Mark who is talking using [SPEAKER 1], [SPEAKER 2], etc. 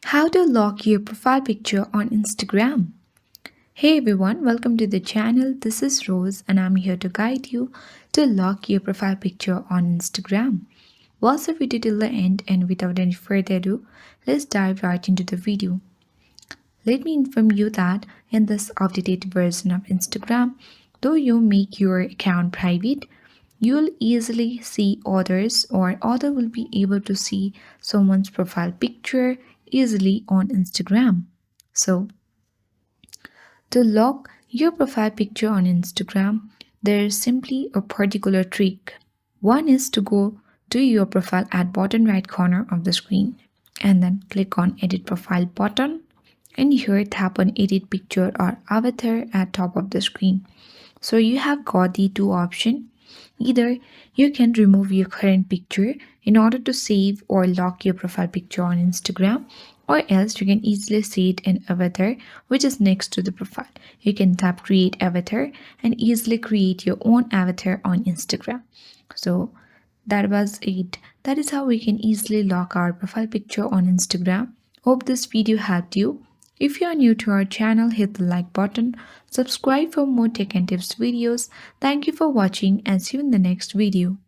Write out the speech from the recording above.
[SPEAKER 1] How to lock your profile picture on Instagram. Hey everyone, welcome to the channel. This is Rose and I'm here to guide you to lock your profile picture on Instagram. Watch the video till the end and without any further ado, let's dive right into the video. Let me inform you that in this updated version of Instagram, though you make your account private, you'll easily see others or other will be able to see someone's profile picture easily on Instagram. So, to lock your profile picture on Instagram, there is simply a particular trick. One is to go to your profile at bottom right corner of the screen and then click on edit profile button and here tap on edit picture or avatar at top of the screen. So you have got the two options. Either you can remove your current picture in order to save or lock your profile picture on Instagram, or else you can easily set an avatar which is next to the profile. You can tap create avatar and easily create your own avatar on Instagram. So that was it. That is how we can easily lock our profile picture on Instagram. Hope this video helped you. If you are new to our channel, hit the like button, subscribe for more tech and tips videos. Thank you for watching and see you in the next video.